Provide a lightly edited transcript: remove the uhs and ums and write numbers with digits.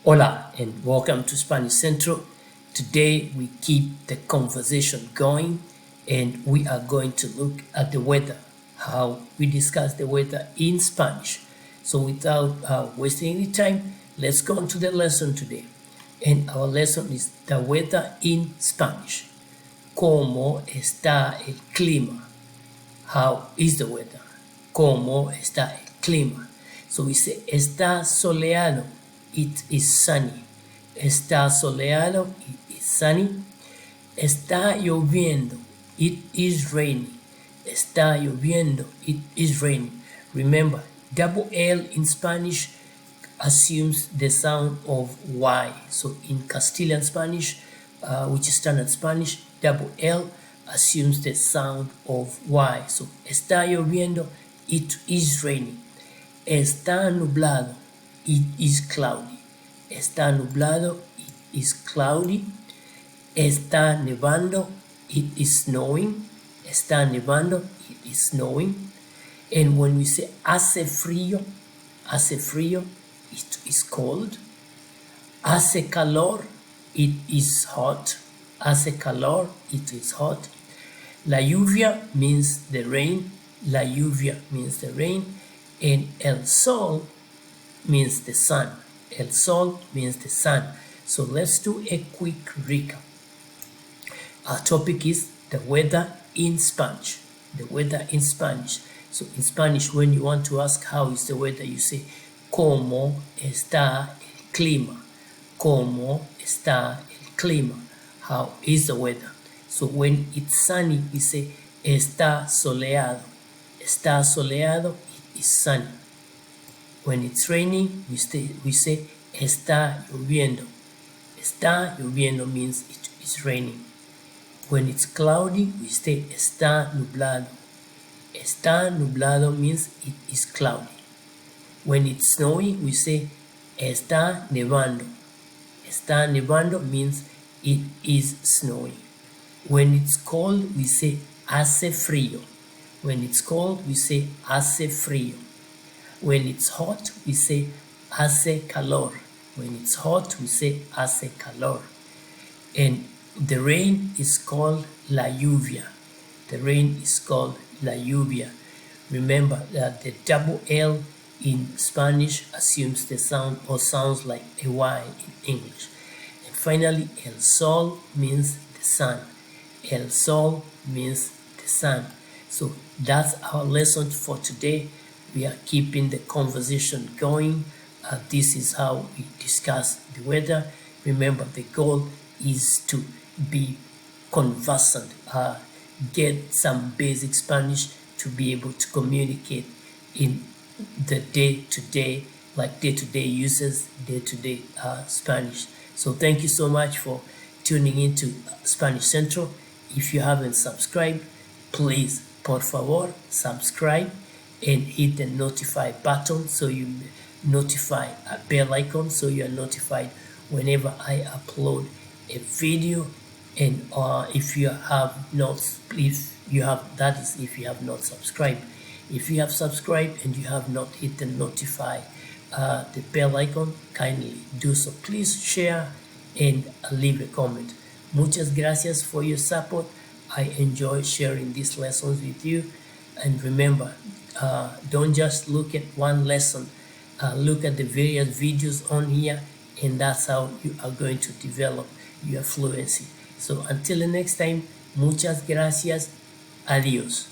Hola and welcome to Spanish Central. Today we keep the conversation going and we are going to look at the weather, how we discuss the weather in Spanish. So without wasting any time, let's go on to the lesson today. And our lesson is the weather in Spanish. ¿Cómo está el clima? How is the weather? ¿Cómo está el clima? So we say está soleado. It is sunny. Está soleado. It is sunny. Está lloviendo. It is raining. Está lloviendo. It is raining. Remember, double L in Spanish assumes the sound of Y. So in Castilian Spanish, which is standard Spanish, double L assumes the sound of Y. So, está lloviendo, it is raining. Está nublado, it is cloudy. Está nublado, it is cloudy. Está nevando, it is snowing. Está nevando, it is snowing. And when we say hace frío, it is cold. Hace calor, it is hot. Hace calor, it is hot. La lluvia means the rain. La lluvia means the rain. And el sol means the sun. El sol means the sun. So let's do a quick recap. Our topic is the weather in Spanish. The weather in Spanish. So in Spanish, when you want to ask how is the weather, you say, ¿Cómo está el clima? ¿Cómo está el clima? How is the weather? So when it's sunny, we say está soleado. Está soleado, it is sunny. When it's raining, we say está lloviendo. Está lloviendo means it is raining. When it's cloudy, we say está nublado. Está nublado means it is cloudy. When it's snowy, we say está nevando. Está nevando means it is snowing. When it's cold, we say hace frío. When it's cold, we say hace frío. When it's hot, we say hace calor. When it's hot, we say hace calor. And the rain is called la lluvia. The rain is called la lluvia. Remember that the double L in Spanish assumes the sound or sounds like a Y in English. And finally, el sol means the sun. El sol means the sun. So that's our lesson for today. We are keeping the conversation going. This is how we discuss the weather. Remember, the goal is to be conversant, get some basic Spanish to be able to communicate in the day-to-day, like day-to-day uses, day-to-day Spanish. So thank you so much for tuning into Spanish Central. If you haven't subscribed, please, por favor, subscribe and hit the notify button so you notify a bell icon so you are notified whenever I upload a video. And if you have not subscribed. If you have subscribed and you have not hit the notify the bell icon, kindly do so. Please share and leave a comment. Muchas gracias for your support. I enjoy sharing these lessons with you. And remember, don't just look at one lesson. Look at the various videos on here, and that's how you are going to develop your fluency. So until the next time, muchas gracias. Adiós.